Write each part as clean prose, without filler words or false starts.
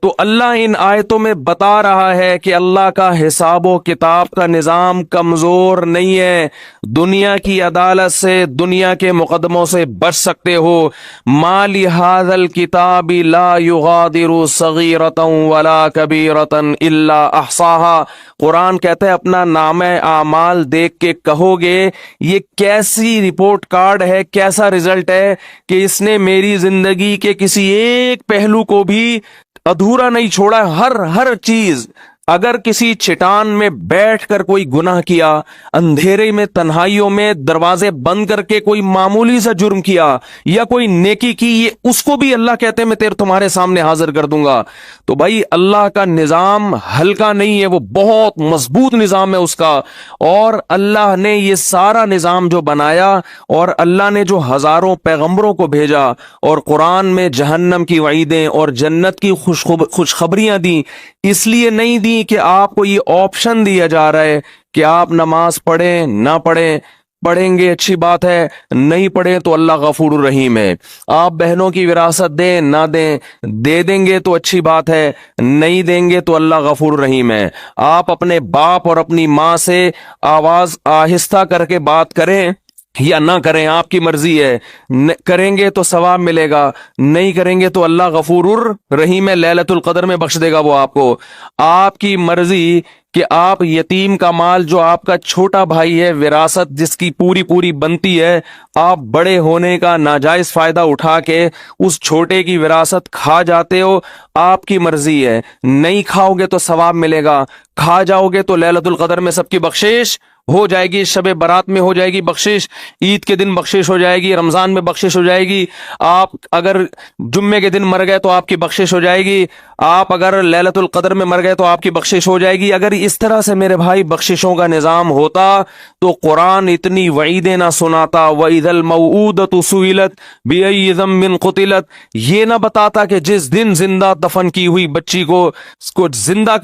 تو اللہ ان آیتوں میں بتا رہا ہے کہ اللہ کا حساب و کتاب کا نظام کمزور نہیں ہے. دنیا کی عدالت سے، دنیا کے مقدموں سے بچ سکتے ہو. ما لهذا الكتاب لا يغادر صغیرۃ ولا کبیرۃ الا احصاها. قرآن کہتا ہے اپنا نامہ اعمال دیکھ کے کہو گے یہ کیسی رپورٹ کارڈ ہے، کیسا رزلٹ ہے کہ اس نے میری زندگی کے کسی ایک پہلو کو بھی ادھورا نہیں چھوڑا. ہر چیز. اگر کسی چٹان میں بیٹھ کر کوئی گناہ کیا، اندھیرے میں تنہائیوں میں دروازے بند کر کے کوئی معمولی سا جرم کیا یا کوئی نیکی کی، یہ اس کو بھی اللہ کہتے ہیں میں تمہارے سامنے حاضر کر دوں گا. تو بھائی اللہ کا نظام ہلکا نہیں ہے، وہ بہت مضبوط نظام ہے اس کا. اور اللہ نے یہ سارا نظام جو بنایا، اور اللہ نے جو ہزاروں پیغمبروں کو بھیجا، اور قرآن میں جہنم کی وعیدیں اور جنت کی خوشخبریاں دیں، اس لیے نہیں دی کہ آپ کو یہ آپشن دیا جا رہا ہے کہ آپ نماز پڑھیں نہ پڑھیں. پڑھیں گے اچھی بات ہے، نہیں پڑھیں تو اللہ غفور الرحیم ہے. آپ بہنوں کی وراثت دیں نہ دیں، دے دیں گے تو اچھی بات ہے، نہیں دیں گے تو اللہ غفور الرحیم ہے. آپ اپنے باپ اور اپنی ماں سے آواز آہستہ کر کے بات کریں یا نہ کریں، آپ کی مرضی ہے. کریں گے تو ثواب ملے گا، نہیں کریں گے تو اللہ غفور الرحیم ہے، لیلۃ القدر میں بخش دے گا وہ آپ کو. آپ کی مرضی کہ آپ یتیم کا مال جو آپ کا چھوٹا بھائی ہے، وراثت جس کی پوری بنتی ہے، آپ بڑے ہونے کا ناجائز فائدہ اٹھا کے اس چھوٹے کی وراثت کھا جاتے ہو. آپ کی مرضی ہے، نہیں کھاؤ گے تو ثواب ملے گا، کھا جاؤ گے تو لیلۃ القدر میں سب کی بخشش ہو جائے گی، شب برات میں ہو جائے گی بخشش، عید کے دن بخشش ہو جائے گی، رمضان میں بخشش ہو جائے گی. آپ اگر جمعے کے دن مر گئے تو آپ کی بخشش ہو جائے گی، آپ اگر لیلۃ القدر میں مر گئے تو آپ کی بخشش ہو جائے گی. اگر اس طرح سے میرے بھائی بخششوں کا نظام ہوتا تو قرآن اتنی وعیدیں نہ سناتا. وَإِذَا الْمَوْءُودَةُ سُئِلَتْ بِأَيِّ ذَنبٍ قُتِلَتْ، یہ نہ بتاتا کہ جس دن زندہ دفن کی ہوئی بچی کو زندہ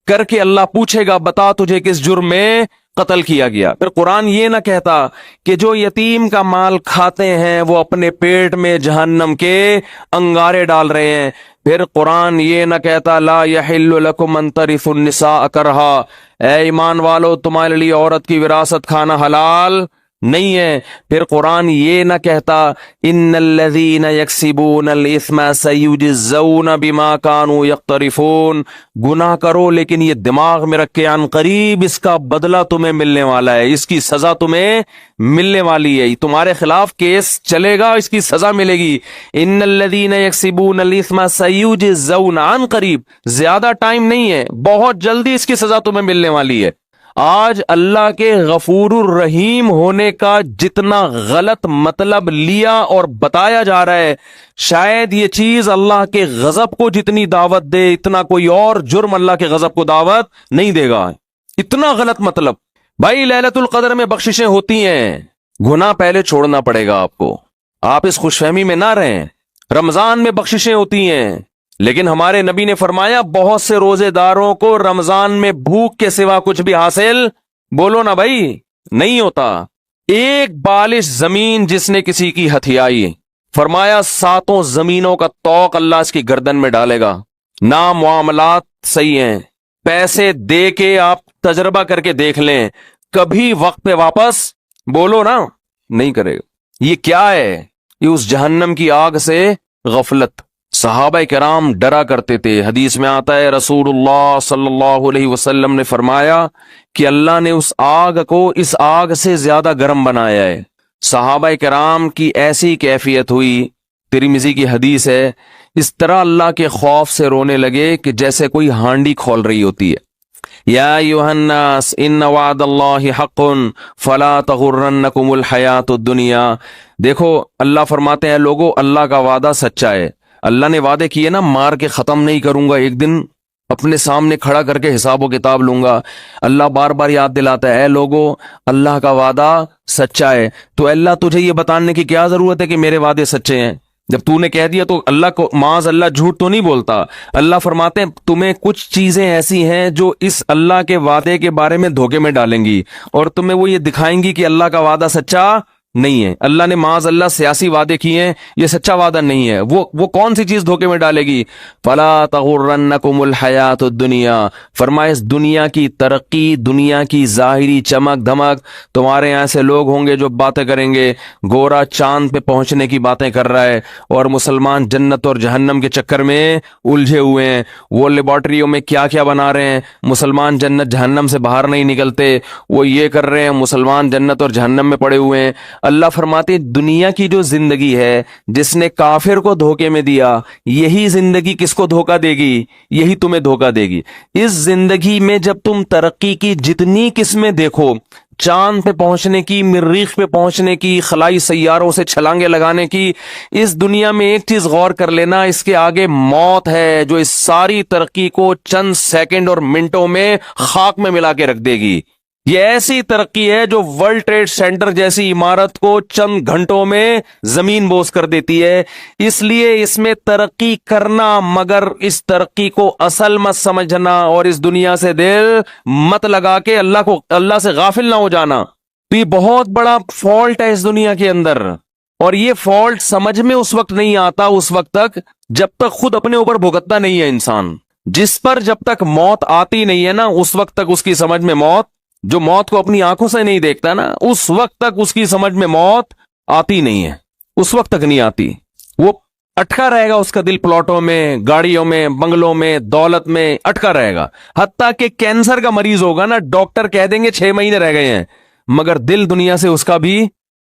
کر کے اللہ پوچھے گا بتا تجھے کس جرم میں قتل کیا گیا. پھر قرآن یہ نہ کہتا کہ جو یتیم کا مال کھاتے ہیں وہ اپنے پیٹ میں جہنم کے انگارے ڈال رہے ہیں. پھر قرآن یہ نہ کہتا لا یحل لکم ان ترثوا النساء کرہا، اے ایمان والو تمہارے لیے عورت کی وراثت کھانا حلال نہیں ہے. پھر قرآن یہ نہ کہتا ان الذین یکسبون الاثم سیجزون بما كانوا یقترفون، گناہ کرو لیکن یہ دماغ میں رکھ کے عن قریب اس کا بدلہ تمہیں ملنے والا ہے، اس کی سزا تمہیں ملنے والی ہے، تمہارے خلاف کیس چلے گا، اس کی سزا ملے گی. ان الذین یکسبون الاثم سیجزون، عن قریب، زیادہ ٹائم نہیں ہے، بہت جلدی اس کی سزا تمہیں ملنے والی ہے. آج اللہ کے غفور الرحیم ہونے کا جتنا غلط مطلب لیا اور بتایا جا رہا ہے، شاید یہ چیز اللہ کے غضب کو جتنی دعوت دے اتنا کوئی اور جرم اللہ کے غضب کو دعوت نہیں دے گا. اتنا غلط مطلب. بھائی لیلۃ القدر میں بخششیں ہوتی ہیں، گناہ پہلے چھوڑنا پڑے گا آپ کو، آپ اس خوش فہمی میں نہ رہیں. رمضان میں بخششیں ہوتی ہیں، لیکن ہمارے نبی نے فرمایا بہت سے روزے داروں کو رمضان میں بھوک کے سوا کچھ بھی حاصل، بولو نا بھائی، نہیں ہوتا. ایک بالش زمین جس نے کسی کی ہتھیائی، فرمایا 7 زمینوں کا طوق اللہ اس کی گردن میں ڈالے گا. نہ معاملات صحیح ہیں، پیسے دے کے آپ تجربہ کر کے دیکھ لیں، کبھی وقت پہ واپس، بولو نا، نہیں کرے گا. یہ کیا ہے؟ یہ اس جہنم کی آگ سے غفلت. صحابہ کرام ڈرا کرتے تھے. حدیث میں آتا ہے رسول اللہ صلی اللہ علیہ وسلم نے فرمایا کہ اللہ نے اس آگ کو اس آگ سے زیادہ گرم بنایا ہے. صحابہ کرام کی ایسی کیفیت ہوئی، ترمذی کی حدیث ہے، اس طرح اللہ کے خوف سے رونے لگے کہ جیسے کوئی ہانڈی کھول رہی ہوتی ہے. یا ایھا الناس ان وعد اللہ حق فلا تغرنکم الحیات الدنیا. دیکھو اللہ فرماتے ہیں لوگو اللہ کا وعدہ سچا ہے. اللہ نے وعدے کیے نا، مار کے ختم نہیں کروں گا، ایک دن اپنے سامنے کھڑا کر کے حساب و کتاب لوں گا. اللہ بار بار یاد دلاتا ہے اے لوگو اللہ کا وعدہ سچا ہے. تو اللہ تجھے یہ بتانے کی کیا ضرورت ہے کہ میرے وعدے سچے ہیں؟ جب تو نے کہہ دیا تو اللہ کو معاذ اللہ جھوٹ تو نہیں بولتا. اللہ فرماتے ہیں تمہیں کچھ چیزیں ایسی ہیں جو اس اللہ کے وعدے کے بارے میں دھوکے میں ڈالیں گی اور تمہیں وہ یہ دکھائیں گی کہ اللہ کا وعدہ سچا نہیں ہے. اللہ نے معاذ اللہ سیاسی وعدے کیے ہیں, یہ سچا وعدہ نہیں ہے. وہ کون سی چیز دھوکے میں ڈالے گی؟ فلا تغرنکم الحیات الدنیا, فرمائے اس دنیا کی ترقی, دنیا کی ظاہری چمک دھمک, تمہارے یہاں سے لوگ ہوں گے جو باتیں کریں گے, گورا چاند پہ پہنچنے کی باتیں کر رہا ہے اور مسلمان جنت اور جہنم کے چکر میں الجھے ہوئے ہیں. وہ لیبارٹریوں میں کیا کیا بنا رہے ہیں, مسلمان جنت جہنم سے باہر نہیں نکلتے. وہ یہ کر رہے ہیں, مسلمان جنت اور جہنم میں پڑے ہوئے ہیں. اللہ فرماتے دنیا کی جو زندگی ہے, جس نے کافر کو دھوکے میں دیا, یہی زندگی کس کو دھوکا دے گی؟ یہی تمہیں دھوکا دے گی. اس زندگی میں جب تم ترقی کی جتنی قسمیں دیکھو, چاند پہ پہنچنے کی, مریخ پہ پہنچنے کی, خلائی سیاروں سے چھلانگے لگانے کی, اس دنیا میں ایک چیز غور کر لینا, اس کے آگے موت ہے جو اس ساری ترقی کو چند سیکنڈ اور منٹوں میں خاک میں ملا کے رکھ دے گی. یہ ایسی ترقی ہے جو ورلڈ ٹریڈ سینٹر جیسی عمارت کو چند گھنٹوں میں زمین بوس کر دیتی ہے. اس لیے اس میں ترقی کرنا, مگر اس ترقی کو اصل مت سمجھنا اور اس دنیا سے دل مت لگا کے اللہ سے غافل نہ ہو جانا. تو یہ بہت بڑا فالٹ ہے اس دنیا کے اندر, اور یہ فالٹ سمجھ میں اس وقت نہیں آتا, اس وقت تک جب تک خود اپنے اوپر بھگتتا نہیں ہے انسان. جس پر جب تک موت آتی نہیں ہے نا, اس وقت تک اس کی سمجھ میں موت, جو موت کو اپنی آنکھوں سے نہیں دیکھتا نا, اس وقت تک اس کی سمجھ میں موت آتی نہیں ہے, اس وقت تک نہیں آتی. وہ اٹکا رہے گا, اس کا دل پلاٹوں میں, گاڑیوں میں, بنگلوں میں, دولت میں اٹکا رہے گا. حتیٰ کہ کینسر کا مریض ہوگا نا, ڈاکٹر کہہ دیں گے 6 مہینے رہ گئے ہیں, مگر دل دنیا سے اس کا بھی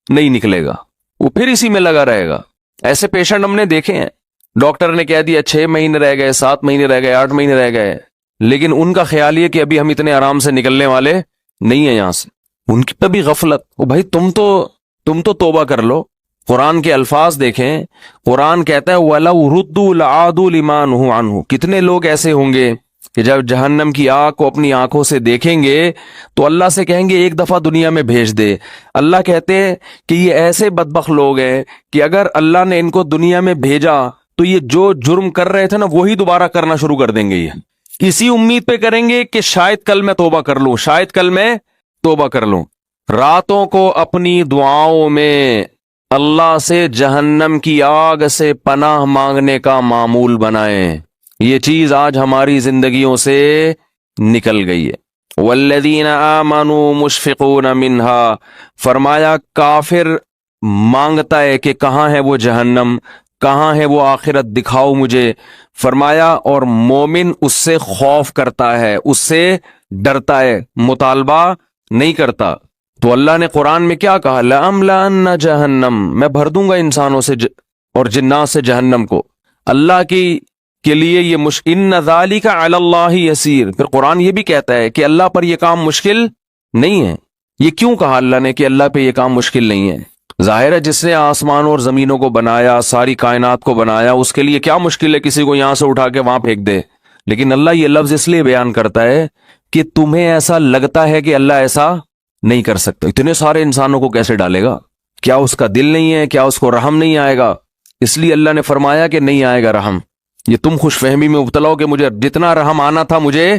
نہیں نکلے گا, وہ پھر اسی میں لگا رہے گا. ایسے پیشنٹ ہم نے دیکھے ہیں, ڈاکٹر نے کہہ دیا 6 مہینے رہ گئے, 7 مہینے رہ گئے, 8 مہینے رہ گئے, لیکن ان کا خیال یہ کہ ابھی ہم اتنے آرام سے نکلنے والے نہیں ہے یہاں سے. ان کی بھی غفلت. او بھائی تم تو توبہ کر لو. قرآن کے الفاظ دیکھیں, قرآن کہتا ہے وَلَوْ رُدُّوا لَعَادُوا لِمَا نُهُوا عَنْهُ. کتنے لوگ ایسے ہوں گے کہ جب جہنم کی آگ کو اپنی آنکھوں سے دیکھیں گے تو اللہ سے کہیں گے ایک دفعہ دنیا میں بھیج دے. اللہ کہتے ہیں کہ یہ ایسے بدبخت لوگ ہیں کہ اگر اللہ نے ان کو دنیا میں بھیجا تو یہ جو جرم کر رہے تھے نا وہی دوبارہ کرنا شروع کر دیں گے. یہ اسی امید پہ کریں گے کہ شاید کل میں توبہ کر لوں, شاید کل میں توبہ کر لوں. راتوں کو اپنی دعاؤں میں اللہ سے جہنم کی آگ سے پناہ مانگنے کا معمول بنائیں. یہ چیز آج ہماری زندگیوں سے نکل گئی ہے. والذین آمنوا مشفقون منہا, فرمایا کافر مانگتا ہے کہ کہاں ہے وہ جہنم, کہاں ہے وہ آخرت, دکھاؤ مجھے. فرمایا اور مومن اس سے خوف کرتا ہے, اس سے ڈرتا ہے, مطالبہ نہیں کرتا. تو اللہ نے قرآن میں کیا کہا, لَأَمْلَأَنَّ جَهَنَّمَ, میں بھر دوں گا انسانوں سے اور جنات سے جہنم کو. اللہ کے لیے یہ مشکل, إِنَّ ذَلِكَ عَلَى اللَّهِ يَسِيرٌ. پھر قرآن یہ بھی کہتا ہے کہ اللہ پر یہ کام مشکل نہیں ہے. یہ کیوں کہا اللہ نے کہ اللہ پہ یہ کام مشکل نہیں ہے؟ ظاہر ہے جس نے آسمان اور زمینوں کو بنایا, ساری کائنات کو بنایا, اس کے لیے کیا مشکل ہے کسی کو یہاں سے اٹھا کے وہاں پھینک دے. لیکن اللہ یہ لفظ اس لیے بیان کرتا ہے کہ تمہیں ایسا لگتا ہے کہ اللہ ایسا نہیں کر سکتا. اتنے سارے انسانوں کو کیسے ڈالے گا؟ کیا اس کا دل نہیں ہے؟ کیا اس کو رحم نہیں آئے گا؟ اس لیے اللہ نے فرمایا کہ نہیں آئے گا رحم. یہ تم خوش فہمی میں مبتلا ہو کہ مجھے جتنا رحم آنا تھا مجھے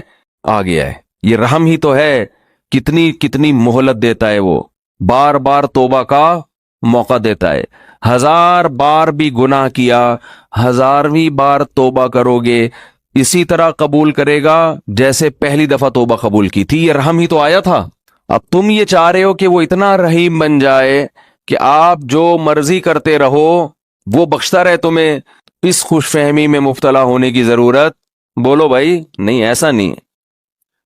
آ گیا ہے. یہ رحم ہی تو ہے. کتنی مہلت دیتا ہے وہ, بار بار توبہ کا موقع دیتا ہے. 1000 بار بھی گناہ کیا, 1000ویں بار توبہ کرو گے, اسی طرح قبول کرے گا جیسے پہلی دفعہ توبہ قبول کی تھی. یہ رحم ہی تو آیا تھا. اب تم یہ چاہ رہے ہو کہ وہ اتنا رحیم بن جائے کہ آپ جو مرضی کرتے رہو وہ بخشتا رہے تمہیں. اس خوش فہمی میں مبتلا ہونے کی ضرورت, بولو بھائی, نہیں, ایسا نہیں.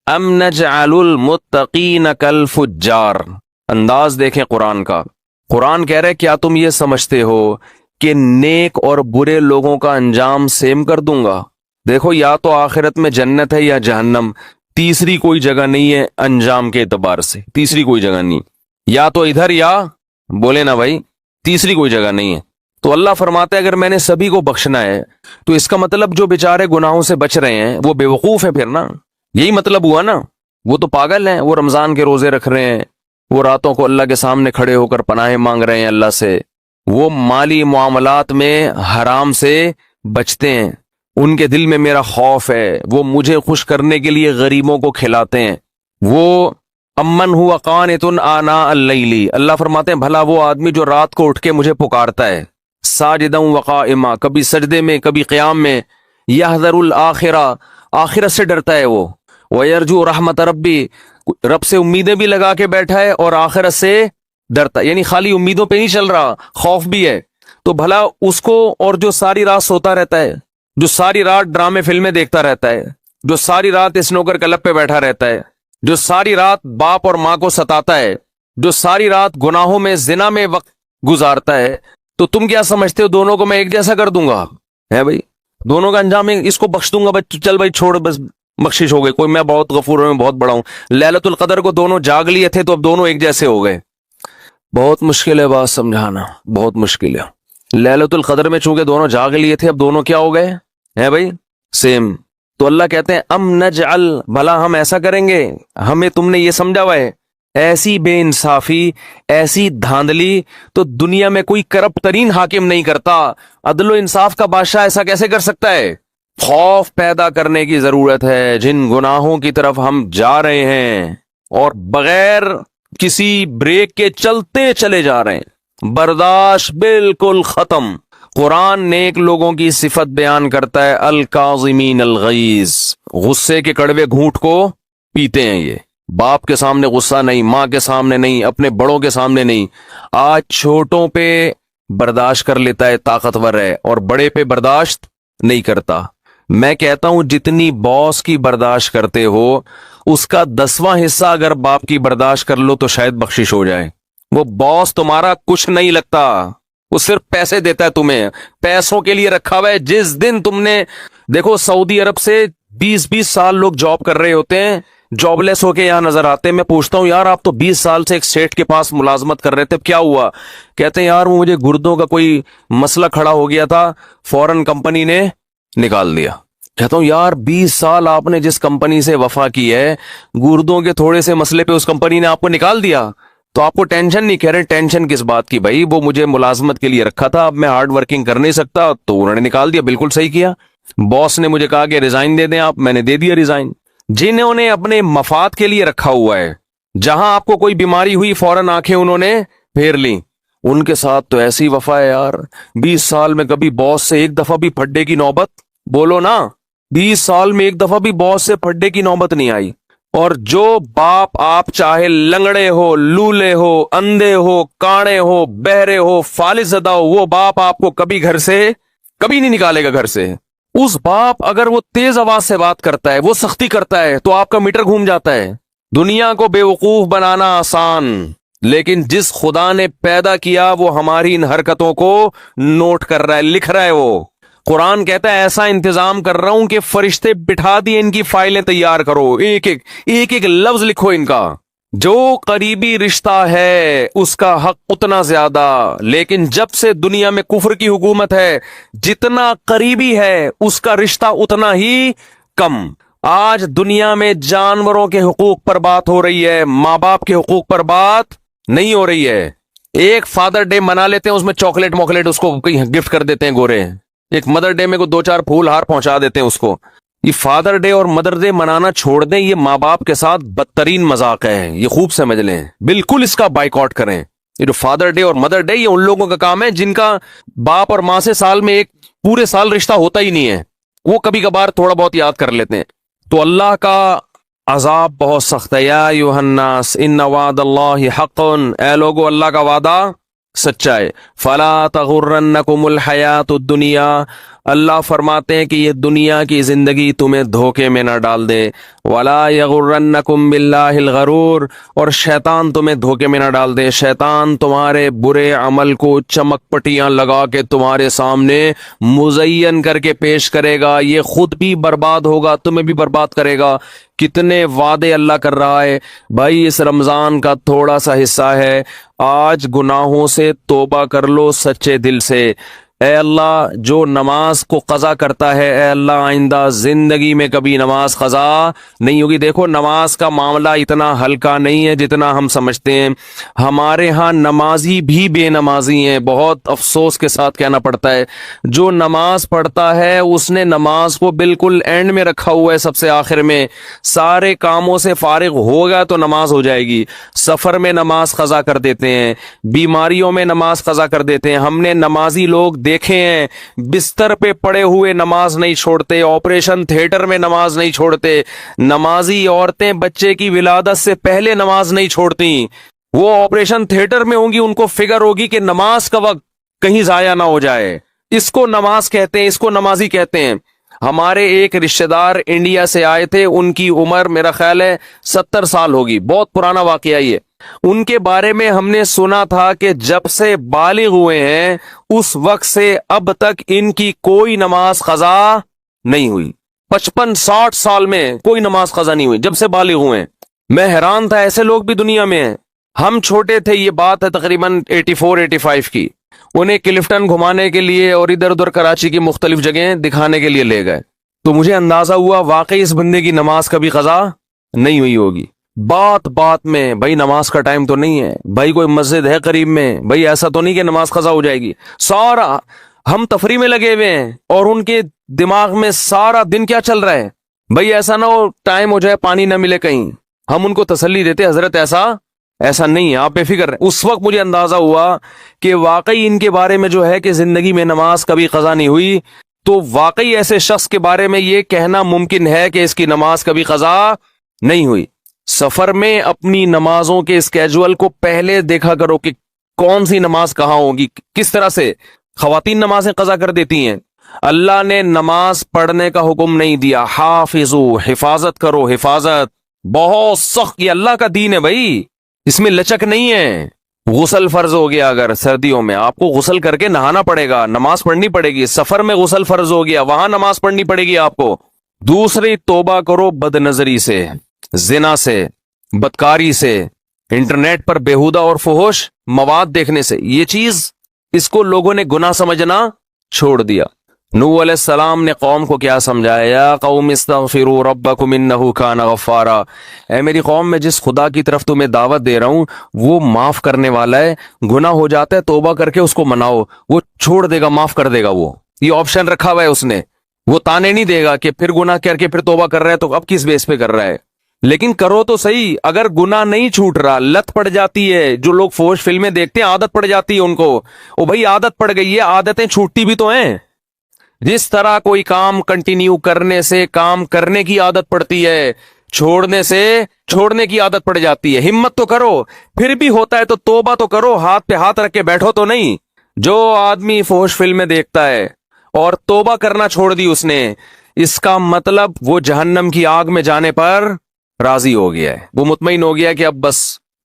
ام نجعل المتقین کالفجار. انداز دیکھیں قرآن کا. قرآن کہہ رہے کیا تم یہ سمجھتے ہو کہ نیک اور برے لوگوں کا انجام سیم کر دوں گا؟ دیکھو, یا تو آخرت میں جنت ہے یا جہنم, تیسری کوئی جگہ نہیں ہے انجام کے اعتبار سے, تیسری کوئی جگہ نہیں. یا تو ادھر یا, بولے نا بھائی, تیسری کوئی جگہ نہیں ہے. تو اللہ فرماتا ہے اگر میں نے سبھی کو بخشنا ہے تو اس کا مطلب جو بیچارے گناہوں سے بچ رہے ہیں وہ بے وقوف ہیں پھر نا. یہی مطلب ہوا نا. وہ تو پاگل ہیں, وہ رمضان کے روزے رکھ رہے ہیں, وہ راتوں کو اللہ کے سامنے کھڑے ہو کر پناہیں مانگ رہے ہیں اللہ سے, وہ مالی معاملات میں حرام سے بچتے ہیں, ان کے دل میں میرا خوف ہے, وہ مجھے خوش کرنے کے لیے غریبوں کو کھلاتے ہیں, وہ امن ہوا قانتن آناء اللیلی، اللہ فرماتے ہیں بھلا وہ آدمی جو رات کو اٹھ کے مجھے پکارتا ہے، ساجدا وقائما، کبھی سجدے میں کبھی قیام میں، یحذر الآخرہ، آخرت سے ڈرتا ہے وہ، ویرجو رحمت ربی، رب سے امیدیں بھی لگا کے بیٹھا ہے اور آخرت سے ڈرتا ہے، یعنی خالی امیدوں پہ نہیں چل رہا، خوف بھی ہے، تو بھلا اس کو، اور جو ساری رات سوتا رہتا ہے، جو ساری رات ڈرامے فلمیں دیکھتا رہتا ہے، جو ساری رات اسنوکر کلب پہ بیٹھا رہتا ہے، جو ساری رات باپ اور ماں کو ستاتا ہے، جو ساری رات گناہوں میں زنا میں وقت گزارتا ہے، تو تم کیا سمجھتے ہو دونوں کو میں ایک جیسا کر دوں گا؟ ہے بھائی، دونوں کا انجام اس کو بخش دوں گا، بس چل بھائی چھوڑ، بس بخشش ہو گئی، کوئی میں بہت غفور ہوں، میں بہت بڑا ہوں۔ ليلۃ القدر کو دونوں جاگ لیے تھے تو اب دونوں ایک جیسے ہو گئے۔ بہت مشکل ہے بات سمجھانا، بہت مشکل ہے۔ ليلۃ القدر میں چونکہ دونوں جاگ لیے تھے، اب دونوں کیا ہو گئے ہیں بھائی؟ سیم۔ تو اللہ کہتے ہیں ام نجعل، بھلا ہم ایسا کریں گے، ہمیں تم نے یہ سمجھا ہوا ہے، ایسی بے انصافی، ایسی دھاندلی تو دنیا میں کوئی کرپٹ ترین حاکم نہیں کرتا، عدل و انصاف کا بادشاہ ایسا کیسے کر سکتا ہے؟ خوف پیدا کرنے کی ضرورت ہے جن گناہوں کی طرف ہم جا رہے ہیں اور بغیر کسی بریک کے چلتے چلے جا رہے ہیں، برداشت بالکل ختم۔ قرآن نیک لوگوں کی صفت بیان کرتا ہے، الکاظمین الغیظ، غصے کے کڑوے گھونٹ کو پیتے ہیں، یہ باپ کے سامنے غصہ نہیں، ماں کے سامنے نہیں، اپنے بڑوں کے سامنے نہیں، آج چھوٹوں پہ برداشت کر لیتا ہے، طاقتور ہے، اور بڑے پہ برداشت نہیں کرتا۔ میں کہتا ہوں جتنی باس کی برداشت کرتے ہو اس کا 10واں حصہ اگر باپ کی برداشت کر لو تو شاید بخشش ہو جائے۔ وہ باس تمہارا کچھ نہیں لگتا، وہ صرف پیسے دیتا ہے تمہیں، پیسوں کے لیے رکھا ہوا ہے۔ جس دن تم نے دیکھو سعودی عرب سے 20 سال لوگ جاب کر رہے ہوتے ہیں، جاب لیس ہو کے یہاں نظر آتے ہیں، میں پوچھتا ہوں یار آپ تو 20 سال سے ایک سیٹ کے پاس ملازمت کر رہے تھے، کیا ہوا؟ کہتے ہیں یار وہ مجھے گردوں کا کوئی مسئلہ کھڑا ہو گیا تھا، فوراً کمپنی نے نکال دیا۔ کہتا ہوں یار 20 سال آپ نے جس کمپنی سے وفا کی ہے، گردوں کے تھوڑے سے مسئلے پہ اس کمپنی نے آپ کو نکال دیا، تو آپ کو ٹینشن نہیں؟ کہہ رہے ٹینشن کس بات کی بھائی، وہ مجھے ملازمت کے لیے رکھا تھا، اب میں ہارڈ ورکنگ کر نہیں سکتا تو انہوں نے نکال دیا۔ بالکل صحیح کیا، باس نے مجھے کہا کہ ریزائن دے دیں آپ، میں نے دے دیا ریزائن۔ جنہوں نے اپنے مفاد کے لیے رکھا ہوا ہے، جہاں آپ کو کوئی بیماری ہوئی فوراً آنکھیں انہوں نے پھیر لیں، ان کے ساتھ تو ایسی وفا ہے یار۔ 20 سال میں کبھی باس سے ایک دفعہ بھی پھڈے کی نوبت، بولو نا، 20 سال میں ایک دفعہ بھی باس سے پھڈے کی نوبت نہیں آئی۔ اور جو باپ آپ چاہے لنگڑے ہو، لولے ہو، اندھے ہو، کاڑے ہو، بہرے ہو، فالج زدہ ہو، وہ باپ آپ کو کبھی گھر سے کبھی نہیں نکالے گا گھر سے۔ اس باپ اگر وہ تیز آواز سے بات کرتا ہے، وہ سختی کرتا ہے تو آپ کا میٹر گھوم جاتا ہے۔ دنیا کو بے وقوف بنانا آسان، لیکن جس خدا نے پیدا کیا وہ ہماری ان حرکتوں کو نوٹ کر رہا ہے، لکھ رہا ہے۔ وہ قرآن کہتا ہے ایسا انتظام کر رہا ہوں کہ فرشتے بٹھا دیے، ان کی فائلیں تیار کرو، ایک ایک لفظ لکھو ان کا۔ جو قریبی رشتہ ہے اس کا حق اتنا زیادہ، لیکن جب سے دنیا میں کفر کی حکومت ہے، جتنا قریبی ہے اس کا رشتہ اتنا ہی کم۔ آج دنیا میں جانوروں کے حقوق پر بات ہو رہی ہے، ماں باپ کے حقوق پر بات نہیں ہو رہی ہے۔ ایک فادر ڈے منا لیتے ہیں، اس میں چاکلیٹ موکلیٹ اس کو گفٹ کر دیتے ہیں گورے، ایک مدر ڈے میں کو 2-4 پھول ہار پہنچا دیتے ہیں اس کو۔ یہ فادر ڈے اور مدر ڈے منانا چھوڑ دیں، یہ ماں باپ کے ساتھ بدترین مذاق ہے، یہ خوب سمجھ لیں، بالکل اس کا بائیکاٹ کریں۔ یہ جو فادر ڈے اور مدر ڈے، یہ ان لوگوں کا کام ہے جن کا باپ اور ماں سے سال میں ایک پورے سال رشتہ ہوتا ہی نہیں ہے، وہ کبھی کبھار تھوڑا بہت یاد کر لیتے ہیں۔ تو اللہ کا عذاب بہت سخت ہے۔ یا ایھا الناس ان وعد اللہ حق، اے لوگو اللہ کا وعدہ سچا ہے۔ فلا تغرنکم الحیات الدنیا، اللہ فرماتے ہیں کہ یہ دنیا کی زندگی تمہیں دھوکے میں نہ ڈال دے۔ ولا یغرنکم باللہ الغرور، اور شیطان تمہیں دھوکے میں نہ ڈال دے۔ شیطان تمہارے برے عمل کو چمک پٹیاں لگا کے تمہارے سامنے مزین کر کے پیش کرے گا، یہ خود بھی برباد ہوگا، تمہیں بھی برباد کرے گا۔ کتنے وعدے اللہ کر رہا ہے بھائی، اس رمضان کا تھوڑا سا حصہ ہے، آج گناہوں سے توبہ کر لو سچے دل سے، اے اللہ جو نماز کو قضا کرتا ہے، اے اللہ آئندہ زندگی میں کبھی نماز قضا نہیں ہوگی۔ دیکھو نماز کا معاملہ اتنا ہلکا نہیں ہے جتنا ہم سمجھتے ہیں۔ ہمارے ہاں نمازی بھی بے نمازی ہیں، بہت افسوس کے ساتھ کہنا پڑتا ہے۔ جو نماز پڑھتا ہے اس نے نماز کو بالکل اینڈ میں رکھا ہوا ہے، سب سے آخر میں۔ سارے کاموں سے فارغ ہوگا تو نماز ہو جائے گی۔ سفر میں نماز قضا کر دیتے ہیں، بیماریوں میں نماز قضا کر دیتے ہیں۔ ہم نے نمازی لوگ دیکھے ہیں بستر پہ پڑے ہوئے نماز نہیں چھوڑتے، آپریشن تھیٹر میں نماز نہیں چھوڑتے۔ نمازی عورتیں بچے کی ولادت سے پہلے نماز نہیں چھوڑتی، وہ آپریشن تھیٹر میں ہوں گی، ان کو فکر ہوگی کہ نماز کا وقت کہیں ضائع نہ ہو جائے۔ اس کو نماز کہتے ہیں، اس کو نمازی کہتے ہیں۔ ہمارے ایک رشتہ دار انڈیا سے آئے تھے، ان کی عمر میرا خیال ہے 70 سال ہوگی، بہت پرانا واقعہ یہ۔ ان کے بارے میں ہم نے سنا تھا کہ جب سے بالغ ہوئے ہیں اس وقت سے اب تک ان کی کوئی نماز قضا نہیں ہوئی۔ 55-60 سال میں کوئی نماز قضا نہیں ہوئی جب سے بالغ ہوئے ہیں۔ میں حیران تھا، ایسے لوگ بھی دنیا میں ہیں۔ ہم چھوٹے تھے، یہ بات ہے تقریباً 84-85 کی، انہیں کلفٹن گھمانے کے لیے اور ادھر ادھر کراچی کی مختلف جگہیں دکھانے کے لیے لے گئے، تو مجھے اندازہ ہوا واقعی اس بندے کی نماز کبھی قضا نہیں ہوئی ہوگی۔ بات بات میں بھائی نماز کا ٹائم تو نہیں ہے، بھائی کوئی مسجد ہے قریب میں، بھائی ایسا تو نہیں کہ نماز قضا ہو جائے گی۔ سارا ہم تفریح میں لگے ہوئے ہیں اور ان کے دماغ میں سارا دن کیا چل رہا ہے، بھائی ایسا نہ ہو ٹائم ہو جائے پانی نہ ملے کہیں۔ ہم ان کو تسلی دیتے حضرت ایسا نہیں ہے، آپ بے فکر رہیں۔ اس وقت مجھے اندازہ ہوا کہ واقعی ان کے بارے میں جو ہے کہ زندگی میں نماز کبھی قضا نہیں ہوئی، تو واقعی ایسے شخص کے بارے میں یہ کہنا ممکن ہے کہ اس کی نماز کبھی قضا نہیں ہوئی۔ سفر میں اپنی نمازوں کے اسکیجول کو پہلے دیکھا کرو کہ کون سی نماز کہاں ہوگی، کس طرح سے خواتین نمازیں قضا کر دیتی ہیں۔ اللہ نے نماز پڑھنے کا حکم نہیں دیا، حافظو، حفاظت کرو، حفاظت بہت سخت، یہ اللہ کا دین ہے بھائی، اس میں لچک نہیں ہے۔ غسل فرض ہو گیا، اگر سردیوں میں آپ کو غسل کر کے نہانا پڑے گا، نماز پڑھنی پڑے گی۔ سفر میں غسل فرض ہو گیا، وہاں نماز پڑھنی پڑے گی آپ کو۔ دوسری، توبہ کرو بد نظری سے، زنا سے، بدکاری سے، انٹرنیٹ پر بیہودہ اور فحش مواد دیکھنے سے۔ یہ چیز اس کو لوگوں نے گناہ سمجھنا چھوڑ دیا۔ نوح علیہ السلام نے قوم کو کیا سمجھایا؟ یا قوم استغفروا ربکم انہ کان غفارا، اے میری قوم میں جس خدا کی طرف تمہیں دعوت دے رہا ہوں وہ معاف کرنے والا ہے۔ گناہ ہو جاتا ہے توبہ کر کے اس کو مناؤ، وہ چھوڑ دے گا، معاف کر دے گا۔ وہ یہ آپشن رکھا ہوا ہے اس نے، وہ تانے نہیں دے گا کہ پھر گناہ کر کے پھر توبہ کر رہا ہے تو اب کس بیس پہ کر رہا ہے، لیکن کرو تو صحیح۔ اگر گناہ نہیں چھوٹ رہا، لت پڑ جاتی ہے، جو لوگ فوش فلمیں دیکھتے ہیں عادت پڑ جاتی ہے ان کو، او بھائی عادت پڑ گئی ہے، عادتیں چھوٹتی بھی تو ہیں۔ جس طرح کوئی کام کنٹینیو کرنے سے کام کرنے کی عادت پڑتی ہے، چھوڑنے سے چھوڑنے کی عادت پڑ جاتی ہے۔ ہمت تو کرو، پھر بھی ہوتا ہے تو توبہ تو کرو، ہاتھ پہ ہاتھ رکھ کے بیٹھو تو نہیں۔ جو آدمی فوش فلمیں دیکھتا ہے اور توبہ کرنا چھوڑ دی اس نے، اس کا مطلب وہ جہنم کی آگ میں جانے پر راضی ہو گیا ہے، وہ مطمئن ہو گیا کہ اب بس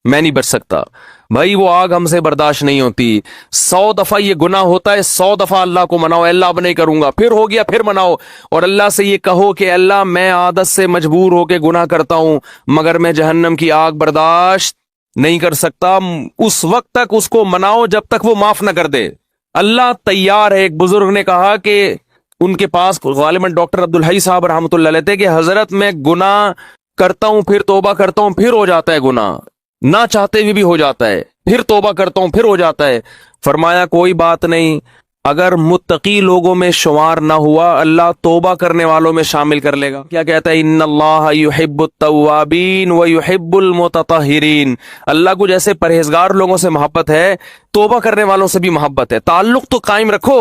میں نہیں بچ سکتا۔ بھائی وہ آگ ہم سے برداشت نہیں ہوتی۔ 100 دفعہ یہ گناہ ہوتا ہے، 100 دفعہ اللہ کو مناؤ، اللہ اب نہیں کروں گا، پھر ہو گیا پھر مناؤ، اور اللہ سے یہ کہو کہ اللہ میں عادت سے مجبور ہو کے گناہ کرتا ہوں مگر میں جہنم کی آگ برداشت نہیں کر سکتا۔ اس وقت تک اس کو مناؤ جب تک وہ معاف نہ کر دے۔ اللہ تیار ہے۔ ایک بزرگ نے کہا کہ ان کے پاس غالباً ڈاکٹر عبدالحی صاحب رحمۃ اللہ علیہ تھے کہ حضرت میں گناہ کرتا ہوں پھر توبہ کرتا ہوں پھر ہو جاتا ہے گناہ، نہ چاہتے ہوئے بھی ہو جاتا ہے، پھر توبہ کرتا ہوں پھر ہو جاتا ہے۔ فرمایا کوئی بات نہیں، اگر متقی لوگوں میں شمار نہ ہوا اللہ توبہ کرنے والوں میں شامل کر لے گا۔ کیا کہتا ہے؟ ان اللہ یحب التوابین ویحب المتطہرین، اللہ کو جیسے پرہیزگار لوگوں سے محبت ہے توبہ کرنے والوں سے بھی محبت ہے۔ تعلق تو قائم رکھو،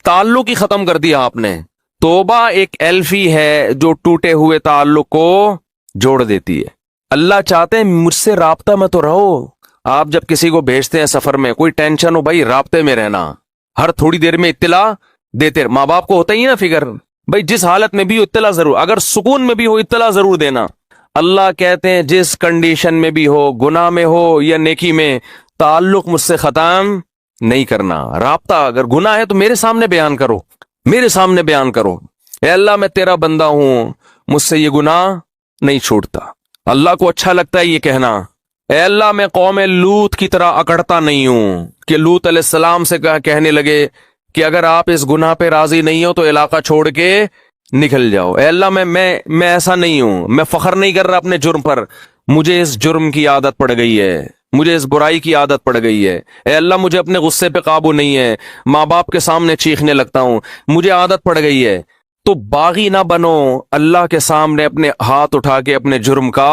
تعلق ہی ختم کر دیا آپ نے۔ توبہ ایک ایلفی ہے جو ٹوٹے ہوئے تعلق کو جوڑ دیتی ہے۔ اللہ چاہتے ہیں مجھ سے رابطہ میں تو رہو۔ آپ جب کسی کو بھیجتے ہیں سفر میں، کوئی ٹینشن ہو بھائی رابطے میں رہنا، ہر تھوڑی دیر میں اطلاع دیتے۔ ماں باپ کو ہوتا ہی نا فکر، بھائی جس حالت میں بھی ہو اطلاع ضرور، اگر سکون میں بھی ہو اطلاع ضرور دینا۔ اللہ کہتے ہیں جس کنڈیشن میں بھی ہو، گناہ میں ہو یا نیکی میں، تعلق مجھ سے ختم نہیں کرنا۔ رابطہ اگر گناہ ہے تو میرے سامنے بیان کرو، میرے سامنے بیان کرو، اے اللہ میں تیرا بندہ ہوں، مجھ سے یہ گناہ نہیں چھوٹتا۔ اللہ کو اچھا لگتا ہے یہ کہنا، اے اللہ میں قوم لوط کی طرح اکڑتا نہیں ہوں کہ لوط علیہ السلام سے کہنے لگے کہ اگر آپ اس گناہ پہ راضی نہیں ہو تو علاقہ چھوڑ کے نکل جاؤ. اے اللہ میں ایسا نہیں ہوں, میں فخر نہیں کر رہا اپنے جرم پر, مجھے اس جرم کی عادت پڑ گئی ہے, مجھے اس برائی کی عادت پڑ گئی ہے. اے اللہ مجھے اپنے غصے پہ قابو نہیں ہے, ماں باپ کے سامنے چیخنے لگتا ہوں, مجھے عادت پڑ گئی ہے. تو باغی نہ بنو, اللہ کے سامنے اپنے ہاتھ اٹھا کے اپنے جرم کا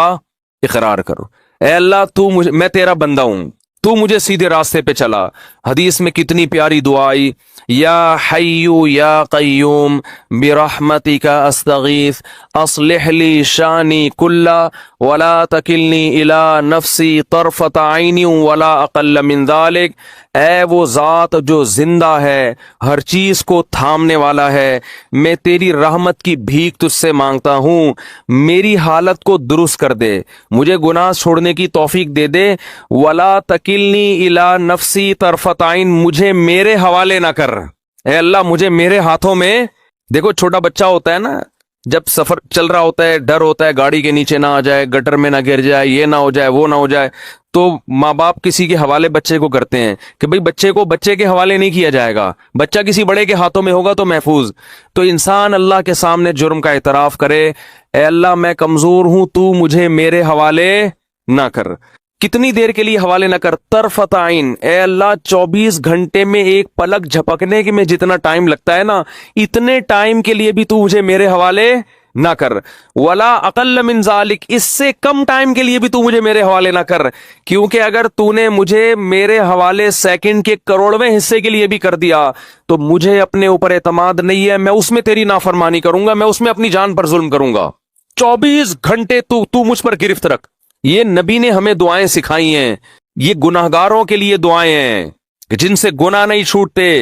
اقرار کرو. اے اللہ میں تیرا بندہ ہوں, تو مجھے سیدھے راستے پہ چلا. حدیث میں کتنی پیاری دعا آئی, یا حیو یا قیوم برحمتک استغیث اصلح لی شانی کلا ولا تکلنی الی نفسی طرفت عین ولا اقل من ذلک. اے وہ ذات جو زندہ ہے, ہر چیز کو تھامنے والا ہے, میں تیری رحمت کی بھیک تجھ سے مانگتا ہوں, میری حالت کو درست کر دے, مجھے گناہ چھوڑنے کی توفیق دے دے. ولا تکلنی الی نفسی طرفت عین, مجھے میرے حوالے نہ کر. اے اللہ مجھے میرے ہاتھوں میں, دیکھو چھوٹا بچہ ہوتا ہے نا, جب سفر چل رہا ہوتا ہے ڈر ہوتا ہے گاڑی کے نیچے نہ آ جائے, گٹر میں نہ گر جائے, یہ نہ ہو جائے, وہ نہ ہو جائے, تو ماں باپ کسی کے حوالے بچے کو کرتے ہیں کہ بھئی بچے کو بچے کے حوالے نہیں کیا جائے گا, بچہ کسی بڑے کے ہاتھوں میں ہوگا تو محفوظ. تو انسان اللہ کے سامنے جرم کا اعتراف کرے, اے اللہ میں کمزور ہوں, تو مجھے میرے حوالے نہ کر. کتنی دیر کے لیے حوالے نہ کر, طرفت عین, اے اللہ 24 گھنٹے میں ایک پلک جھپکنے کے میں جتنا ٹائم لگتا ہے نا, اتنے ٹائم کے لیے بھی تو مجھے میرے حوالے نہ کر. ولا اقل من ذالک, اس سے کم ٹائم کے لیے بھی تو مجھے میرے حوالے نہ کر, کیونکہ اگر تو نے مجھے میرے حوالے سیکنڈ کے کروڑویں حصے کے لیے بھی کر دیا تو مجھے اپنے اوپر اعتماد نہیں ہے, میں اس میں تیری نافرمانی کروں گا, میں اس میں اپنی جان پر ظلم کروں گا. 24 گھنٹے تو مجھ پر گرفت رکھ. یہ نبی نے ہمیں دعائیں سکھائی ہیں, یہ گناہگاروں کے لیے دعائیں ہیں کہ جن سے گناہ نہیں چھوٹتے,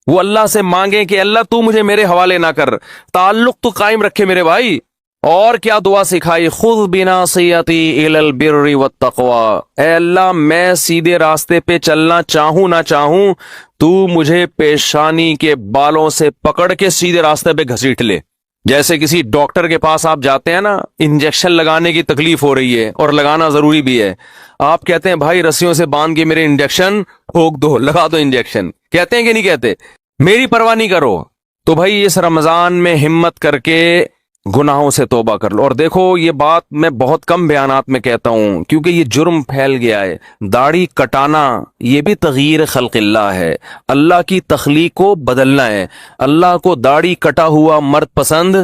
وہ اللہ سے مانگیں کہ اللہ تو مجھے میرے حوالے نہ کر, تعلق تو قائم رکھے میرے بھائی. اور کیا دعا سکھائی, خذ بناصیتی الی البر والتقوی, اے اللہ میں سیدھے راستے پہ چلنا چاہوں نہ چاہوں, تو مجھے پیشانی کے بالوں سے پکڑ کے سیدھے راستے پہ گھسیٹ لے. جیسے کسی ڈاکٹر کے پاس آپ جاتے ہیں نا, انجیکشن لگانے کی تکلیف ہو رہی ہے اور لگانا ضروری بھی ہے, آپ کہتے ہیں بھائی رسیوں سے باندھ کے میرے انجیکشن ٹھوک دو, لگا دو انجیکشن, کہتے ہیں کہ نہیں کہتے, میری پرواہ نہیں کرو. تو بھائی اس رمضان میں ہمت کر کے گناہوں سے توبہ کر لو. اور دیکھو یہ بات میں بہت کم بیانات میں کہتا ہوں کیونکہ یہ جرم پھیل گیا ہے. داڑھی کٹانا یہ بھی تغییر خلق اللہ ہے, اللہ کی تخلیق کو بدلنا ہے. اللہ کو داڑھی کٹا ہوا مرد پسند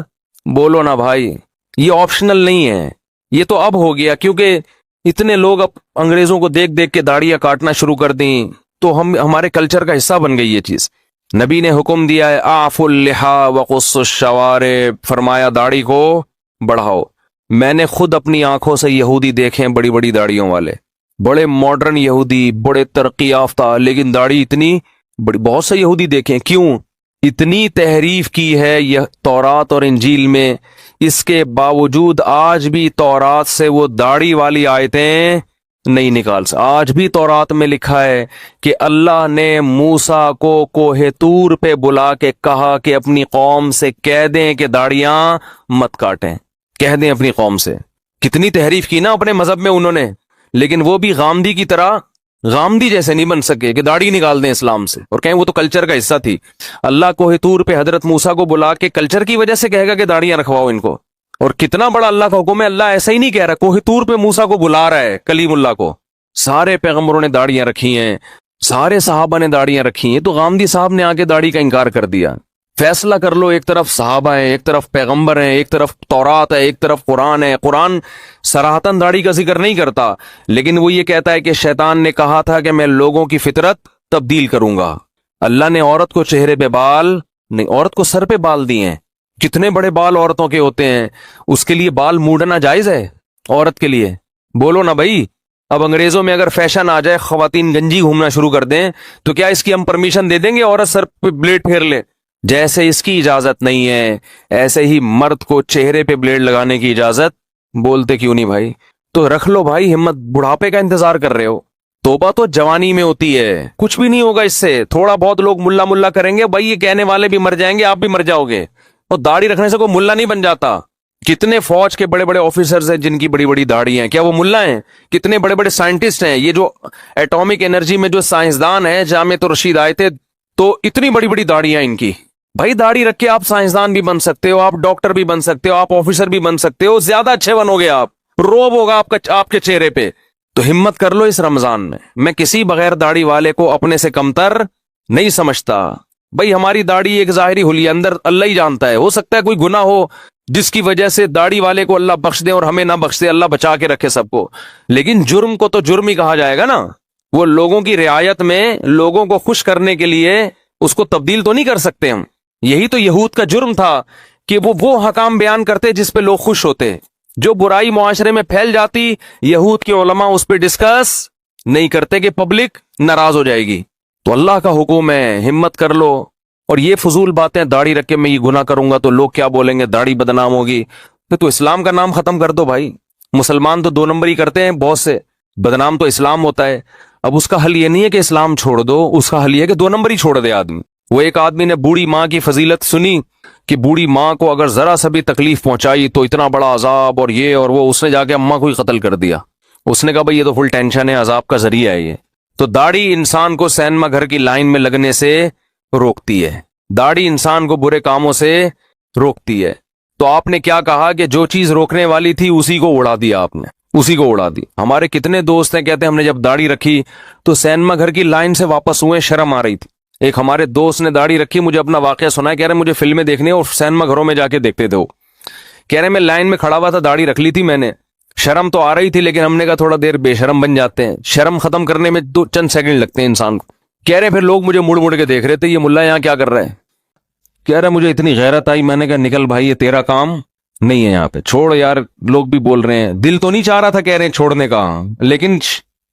بولو نا بھائی, یہ آپشنل نہیں ہے, یہ تو اب ہو گیا کیونکہ اتنے لوگ اب انگریزوں کو دیکھ دیکھ کے داڑیاں کاٹنا شروع کر دیں تو ہمارے کلچر کا حصہ بن گئی یہ چیز. نبی نے حکم دیا ہے اعفوا اللحا وقصوا الشوارب, فرمایا داڑھی کو بڑھاؤ. میں نے خود اپنی آنکھوں سے یہودی دیکھے ہیں, بڑی بڑی داڑھیوں والے, بڑے ماڈرن یہودی, بڑے ترقی یافتہ, لیکن داڑھی اتنی بڑی. بہت سے یہودی دیکھیں, کیوں اتنی تحریف کی ہے یہ تورات اور انجیل میں, اس کے باوجود آج بھی تورات سے وہ داڑھی والی آیتیں نہیں نکال سکتے. آج بھی تورات میں لکھا ہے کہ اللہ نے موسیٰ کو کوہ طور پہ بلا کے کہا کہ اپنی قوم سے کہہ دیں کہ داڑیاں مت کاٹیں, کہہ دیں اپنی قوم سے. کتنی تحریف کی نا اپنے مذہب میں انہوں نے, لیکن وہ بھی غامدی کی طرح, غامدی جیسے نہیں بن سکے کہ داڑھی نکال دیں اسلام سے اور کہیں وہ تو کلچر کا حصہ تھی. اللہ کوہ طور پہ حضرت موسیٰ کو بلا کے کلچر کی وجہ سے کہے گا کہ داڑیاں رکھواؤ ان کو, اور کتنا بڑا اللہ کا حکم ہے. اللہ ایسا ہی نہیں کہہ رہا, کوہ طور پہ موسیٰ کو بلا رہا ہے, کلیم اللہ کو. سارے پیغمبروں نے داڑیاں رکھی ہیں, سارے صحابہ نے داڑیاں رکھی ہیں, تو غامدی صاحب نے آ کے داڑھی کا انکار کر دیا. فیصلہ کر لو, ایک طرف صحابہ ہیں, ایک طرف پیغمبر ہیں, ایک طرف تورات ہے, ایک طرف قرآن ہے. قرآن صراحتاً داڑھی کا ذکر نہیں کرتا, لیکن وہ یہ کہتا ہے کہ شیطان نے کہا تھا کہ میں لوگوں کی فطرت تبدیل کروں گا. اللہ نے عورت کو چہرے پہ بال نہیں, عورت کو سر پہ بال دیے ہیں. کتنے بڑے بال عورتوں کے ہوتے ہیں, اس کے لیے بال موڑنا جائز ہے عورت کے لیے؟ بولو نا بھائی. اب انگریزوں میں اگر فیشن آ جائے, خواتین گنجی گھومنا شروع کر دیں, تو کیا اس کی ہم پرمیشن دے دیں گے عورت سر پہ بلیڈ پھیر لے؟ جیسے اس کی اجازت نہیں ہے ایسے ہی مرد کو چہرے پہ بلیڈ لگانے کی اجازت بولتے کیوں نہیں بھائی؟ تو رکھ لو بھائی ہمت, بڑھاپے کا انتظار کر رہے ہو. توبہ تو جوانی میں ہوتی ہے, کچھ بھی نہیں ہوگا اس سے. تھوڑا بہت لوگ ملا ملا کریں گے, بھائی یہ کہنے والے بھی مر جائیں گے, آپ بھی مر جاؤ گے. اور داڑھی رکھنے سے کوئی ملا نہیں بن جاتا. کتنے فوج کے بڑے بڑے آفیسرز ہیں جن کی بڑی بڑی داڑھی ہیں, کیا وہ ملا ہیں؟ کتنے بڑے بڑے سائنٹسٹ ہیں, یہ جو ایٹامک انرجی میں جو سائنسدان ہیں, جامعۃ الرشید آئے تھے تو اتنی بڑی بڑی داڑیاں ان کی. بھائی داڑھی رکھ کے آپ سائنسدان بھی بن سکتے ہو, آپ ڈاکٹر بھی بن سکتے ہو, آپ آفیسر بھی بن سکتے ہو, زیادہ اچھے بنو گے آپ, روب ہوگا آپ کے چہرے پہ. تو ہمت کر لو اس رمضان میں. میں کسی بغیر داڑھی والے کو اپنے سے کمتر نہیں سمجھتا. بھائی ہماری داڑھی ایک ظاہری حلیہ, اندر اللہ ہی جانتا ہے. ہو سکتا ہے کوئی گناہ ہو جس کی وجہ سے داڑھی والے کو اللہ بخش دے اور ہمیں نہ بخش دے, اللہ بچا کے رکھے سب کو. لیکن جرم کو تو جرم ہی کہا جائے گا نا. وہ لوگوں کی رعایت میں لوگوں کو خوش کرنے کے لیے اس کو تبدیل تو نہیں کر سکتے ہم. یہی تو یہود کا جرم تھا کہ وہ حکام بیان کرتے جس پہ لوگ خوش ہوتے. جو برائی معاشرے میں پھیل جاتی, یہود کے علماء اس پہ ڈسکس نہیں کرتے کہ پبلک ناراض ہو جائے گی. تو اللہ کا حکم ہے, ہمت کر لو. اور یہ فضول باتیں, داڑھی رکھ کے میں یہ گناہ کروں گا تو لوگ کیا بولیں گے, داڑھی بدنام ہوگی. تو اسلام کا نام ختم کر دو بھائی. مسلمان تو 2 نمبر ہی کرتے ہیں بہت سے, بدنام تو اسلام ہوتا ہے. اب اس کا حل یہ نہیں ہے کہ اسلام چھوڑ دو, اس کا حل یہ ہے کہ 2 نمبر ہی چھوڑ دے آدمی. وہ ایک آدمی نے بوڑھی ماں کی فضیلت سنی کہ بوڑھی ماں کو اگر ذرا سا بھی تکلیف پہنچائی تو اتنا بڑا عذاب, اور یہ اور وہ, اس نے جا کے اماں کو ہی قتل کر دیا. اس نے کہا بھائی یہ تو فل ٹینشن ہے, عذاب کا ذریعہ ہے یہ. تو داڑھی انسان کو سینما گھر کی لائن میں لگنے سے روکتی ہے, داڑھی انسان کو برے کاموں سے روکتی ہے. تو آپ نے کیا کہا کہ جو چیز روکنے والی تھی اسی کو اڑا دیا آپ نے, اسی کو اڑا دی. ہمارے کتنے دوست ہیں کہتے ہیں ہم نے جب داڑھی رکھی تو سینما گھر کی لائن سے واپس ہوئے, شرم آ رہی تھی. ایک ہمارے دوست نے داڑھی رکھی, مجھے اپنا واقعہ سنا ہے, کہہ رہے مجھے فلمیں دیکھنے اور سینما گھروں میں جا کے دیکھتے تھے. وہ کہہ رہے میں لائن میں کھڑا ہوا تھا, داڑھی رکھ لی تھی میں نے, شرم تو آ رہی تھی لیکن ہم نے کہا تھوڑا دیر بے شرم بن جاتے ہیں, شرم ختم کرنے میں 2 سیکنڈ لگتے ہیں انسان کو. کہہ رہے پھر لوگ مجھے مڑ مڑ کے دیکھ رہے تھے, یہ ملا یہاں کیا کر رہے ہیں. کہہ رہے مجھے اتنی غیرت آئی, میں نے کہا نکل بھائی یہ تیرا کام نہیں ہے یہاں پہ, چھوڑ یار. لوگ بھی بول رہے ہیں, دل تو نہیں چاہ رہا تھا کہہ رہے ہیں چھوڑنے کا, لیکن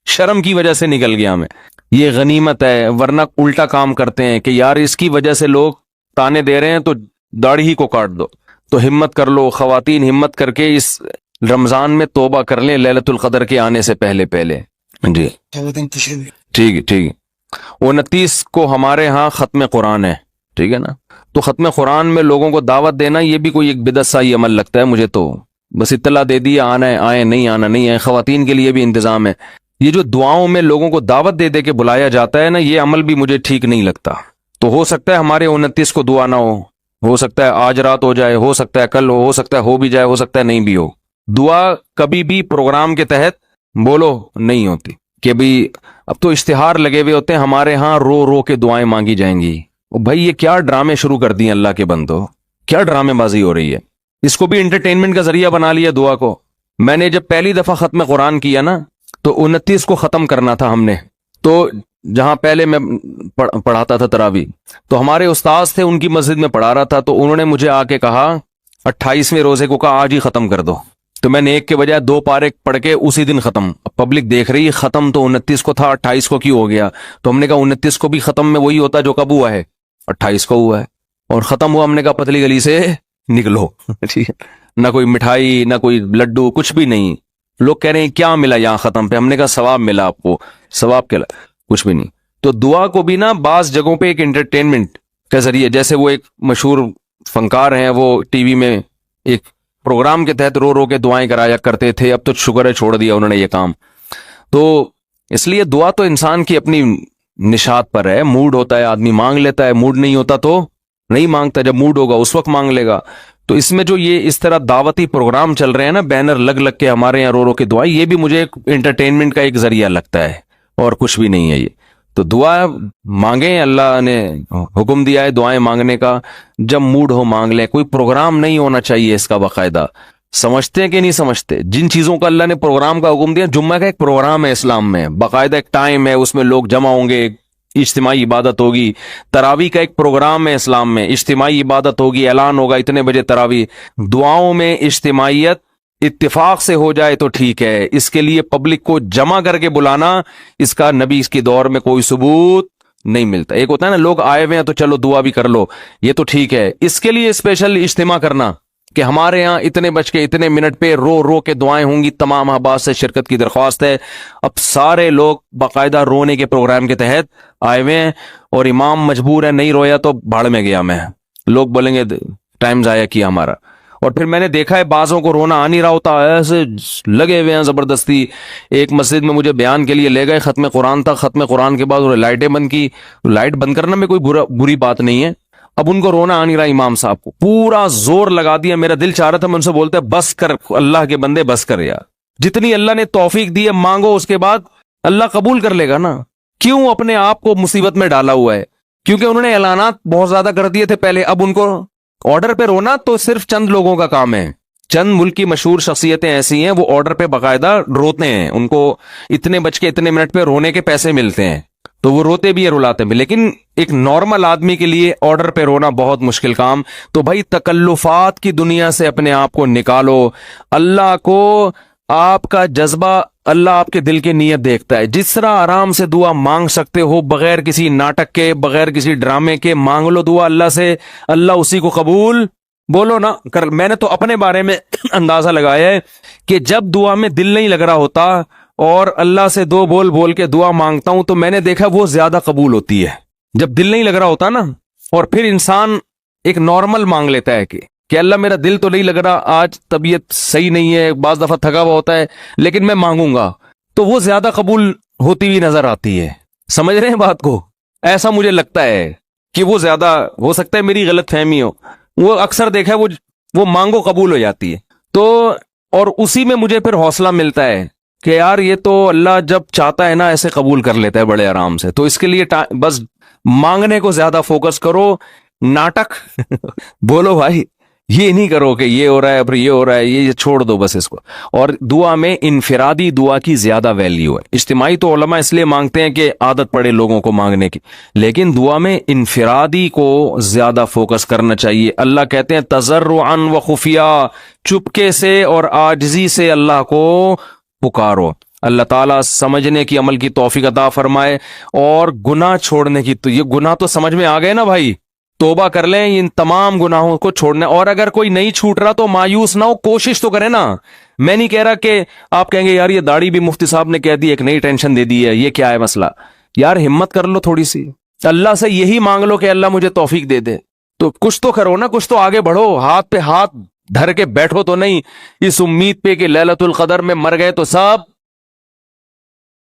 شرم کی وجہ سے نکل گیا میں. یہ غنیمت ہے, ورنہ الٹا کام کرتے ہیں کہ یار اس کی وجہ سے لوگ تانے دے رہے ہیں تو داڑھی ہی کو کاٹ دو. تو ہمت کر لو خواتین, ہمت کر کے اس رمضان میں توبہ کر لیں لیلۃ القدر کے آنے سے پہلے. جی ٹھیک ہے, ٹھیک ہے. 29 کو ہمارے ہاں ختم قرآن ہے, ٹھیک ہے نا. تو ختم قرآن میں لوگوں کو دعوت دینا یہ بھی کوئی ایک بدعت سا ہی عمل لگتا ہے مجھے. تو بس اطلاع دے دی, آنا ہے آئے, نہیں آنا نہیں ہے. خواتین کے لیے بھی انتظام ہے. یہ جو دعاؤں میں لوگوں کو دعوت دے دے کے بلایا جاتا ہے نا, یہ عمل بھی مجھے ٹھیک نہیں لگتا. تو ہو سکتا ہے ہمارے 29 کو دعا نہ ہو سکتا ہے آج رات ہو جائے, ہو سکتا ہے کل ہو سکتا ہے ہو بھی جائے, ہو سکتا ہے نہیں بھی ہو. دعا کبھی بھی پروگرام کے تحت بولو نہیں ہوتی کہ بھی اب تو اشتہار لگے ہوئے ہوتے ہیں ہمارے ہاں رو رو کے دعائیں مانگی جائیں گی. بھائی یہ کیا ڈرامے شروع کر دیے اللہ کے بندو, کیا ڈرامے بازی ہو رہی ہے. اس کو بھی انٹرٹینمنٹ کا ذریعہ بنا لیا دعا کو. میں نے جب پہلی دفعہ ختم قرآن کیا نا تو 29 کو ختم کرنا تھا ہم نے. تو جہاں پہلے میں پڑھاتا تھا تراویح, تو ہمارے استاذ تھے, ان کی مسجد میں پڑھا رہا تھا, تو انہوں نے مجھے آ کے کہا 28ویں روزے کو کہا آج ہی ختم کر دو. تو میں نے 1 کے بجائے 2 پارے پڑھ کے اسی دن ختم. اب پبلک دیکھ رہی ہے ختم تو 29 کو تھا, 28 کو کیوں ہو گیا. تو ہم نے کہا 29 کو بھی ختم میں وہی ہوتا جو کب ہوا ہے, 28 کو ہوا ہے. اور ختم ہوا, ہم نے کہا پتلی گلی سے نکلو. ٹھیک ہے, نہ کوئی مٹھائی نہ کوئی لڈو, کچھ بھی نہیں. لوگ کہہ رہے ہیں کیا ملا یہاں ختم پہ, ہم نے کہا ثواب ملا آپ کو, ثواب کیا, کچھ بھی نہیں. تو دعا کو بھی نا بعض جگہوں پہ ایک انٹرٹینمنٹ کے ذریعے, جیسے وہ ایک مشہور فنکار ہیں, وہ ٹی وی میں ایک پروگرام کے تحت رو رو کے دعائیں کرایا کرتے تھے, اب تو شکر ہے چھوڑ دیا انہوں نے یہ کام. تو اس لیے دعا تو انسان کی اپنی نشاط پر ہے, موڈ ہوتا ہے آدمی مانگ لیتا ہے, موڈ نہیں ہوتا تو نہیں مانگتا, جب موڈ ہوگا اس وقت مانگ لے گا. تو اس میں جو یہ اس طرح دعوتی پروگرام چل رہے ہیں نا, بینر لگ لگ کے ہمارے یہاں رو رو کے دعائیں, یہ بھی مجھے ایک انٹرٹینمنٹ کا ایک ذریعہ لگتا ہے اور کچھ بھی نہیں ہے یہ. تو دعا مانگیں, اللہ نے حکم دیا ہے دعائیں مانگنے کا, جب موڈ ہو مانگ لیں. کوئی پروگرام نہیں ہونا چاہیے اس کا باقاعدہ. سمجھتے ہیں کہ نہیں سمجھتے, جن چیزوں کا اللہ نے پروگرام کا حکم دیا, جمعہ کا ایک پروگرام ہے اسلام میں, باقاعدہ ایک ٹائم ہے, اس میں لوگ جمع ہوں گے, اجتماعی عبادت ہوگی. تراویح کا ایک پروگرام ہے اسلام میں, اجتماعی عبادت ہوگی, اعلان ہوگا اتنے بجے تراویح. دعاؤں میں اجتماعیت اتفاق سے ہو جائے تو ٹھیک ہے, اس کے لیے پبلک کو جمع کر کے بلانا, اس کا نبی اس کی دور میں کوئی ثبوت نہیں ملتا. ایک ہوتا ہے نا لوگ آئے ہوئے ہیں تو چلو دعا بھی کر لو, یہ تو ٹھیک ہے. اس کے لیے اسپیشل اجتماع کرنا کہ ہمارے ہاں اتنے بج کے اتنے منٹ پہ رو رو کے دعائیں ہوں گی, تمام احباب سے شرکت کی درخواست ہے. اب سارے لوگ باقاعدہ رونے کے پروگرام کے تحت آئے ہوئے ہیں, اور امام مجبور ہے, نہیں رویا تو بھاڑ میں گیا میں, لوگ بولیں گے ٹائم ضائع کیا ہمارا. اور پھر میں نے دیکھا ہے بعضوں کو رونا آ نہیں رہا ہوتا، ایسے لگے ہوئے ہیں زبردستی. ایک مسجد میں مجھے بیان کے لیے لے گئے، ختم قرآن تھا، ختم قرآن کے بعد انہوں نے لائٹیں بند کی. لائٹ بند کرنا میں کوئی بری بات نہیں ہے، اب ان کو رونا آ نہیں رہا، امام صاحب کو پورا زور لگا دیا. میرا دل چاہ رہا تھا میں ان سے بولتے بس کر، اللہ کے بندے بس کر یار، جتنی اللہ نے توفیق دی ہے مانگو، اس کے بعد اللہ قبول کر لے گا نا. کیوں اپنے آپ کو مصیبت میں ڈالا ہوا ہے؟ کیونکہ انہوں نے اعلانات بہت زیادہ کر دیے تھے پہلے، اب ان کو آرڈر پہ رونا تو صرف چند لوگوں کا کام ہے. چند ملک کی مشہور شخصیتیں ایسی ہیں وہ آرڈر پہ باقاعدہ روتے ہیں، ان کو اتنے بج کے اتنے منٹ پہ رونے کے پیسے ملتے ہیں، تو وہ روتے بھی ہیں رلاتے بھی. لیکن ایک نارمل آدمی کے لیے آرڈر پہ رونا بہت مشکل کام. تو بھائی تکلفات کی دنیا سے اپنے آپ کو نکالو. اللہ کو آپ کا جذبہ، اللہ آپ کے دل کی نیت دیکھتا ہے. جس طرح آرام سے دعا مانگ سکتے ہو بغیر کسی ناٹک کے، بغیر کسی ڈرامے کے، مانگ لو دعا اللہ سے، اللہ اسی کو قبول بولو نا کر. میں نے تو اپنے بارے میں اندازہ لگایا ہے کہ جب دعا میں دل نہیں لگ رہا ہوتا اور اللہ سے دو بول بول کے دعا مانگتا ہوں تو میں نے دیکھا وہ زیادہ قبول ہوتی ہے. جب دل نہیں لگ رہا ہوتا نا، اور پھر انسان ایک نارمل مانگ لیتا ہے کہ اللہ میرا دل تو نہیں لگ رہا، آج طبیعت صحیح نہیں ہے، بعض دفعہ تھکا ہوا ہوتا ہے، لیکن میں مانگوں گا، تو وہ زیادہ قبول ہوتی ہوئی نظر آتی ہے. سمجھ رہے ہیں بات کو؟ ایسا مجھے لگتا ہے کہ وہ زیادہ، ہو سکتا ہے میری غلط فہمی ہو، وہ اکثر دیکھا ہے وہ مانگو قبول ہو جاتی ہے. تو اور اسی میں مجھے پھر حوصلہ ملتا ہے کہ یار یہ تو اللہ جب چاہتا ہے نا ایسے قبول کر لیتا ہے بڑے آرام سے. تو اس کے لیے بس مانگنے کو زیادہ فوکس کرو. ناٹک بولو بھائی، یہ نہیں کرو کہ یہ ہو رہا ہے پھر یہ ہو رہا ہے، یہ چھوڑ دو بس اس کو. اور دعا میں انفرادی دعا کی زیادہ ویلیو ہے. اجتماعی تو علماء اس لیے مانگتے ہیں کہ عادت پڑے لوگوں کو مانگنے کی، لیکن دعا میں انفرادی کو زیادہ فوکس کرنا چاہیے. اللہ کہتے ہیں تضرعا و خفیہ، چپکے سے اور عاجزی سے اللہ کو پکارو. اللہ تعالیٰ سمجھنے کی، عمل کی توفیق عطا فرمائے، اور گناہ چھوڑنے کی. تو یہ گناہ تو سمجھ میں آ گئے نا بھائی، توبہ کر لیں ان تمام گناہوں کو چھوڑنے. اور اگر کوئی نہیں چھوٹ رہا تو مایوس نہ ہو، کوشش تو کریں نا. میں نہیں کہہ رہا کہ آپ کہیں گے یار یہ داڑھی بھی مفتی صاحب نے کہہ دی، ایک نئی ٹینشن دے دی ہے، یہ کیا ہے مسئلہ. یار ہمت کر لو تھوڑی سی، اللہ سے یہی مانگ لو کہ اللہ مجھے توفیق دے دے. تو کچھ تو کرو نا، کچھ تو آگے بڑھو. ہاتھ پہ ہاتھ دھر کے بیٹھو تو نہیں اس امید پہ کہ لیلۃ القدر میں مر گئے تو سب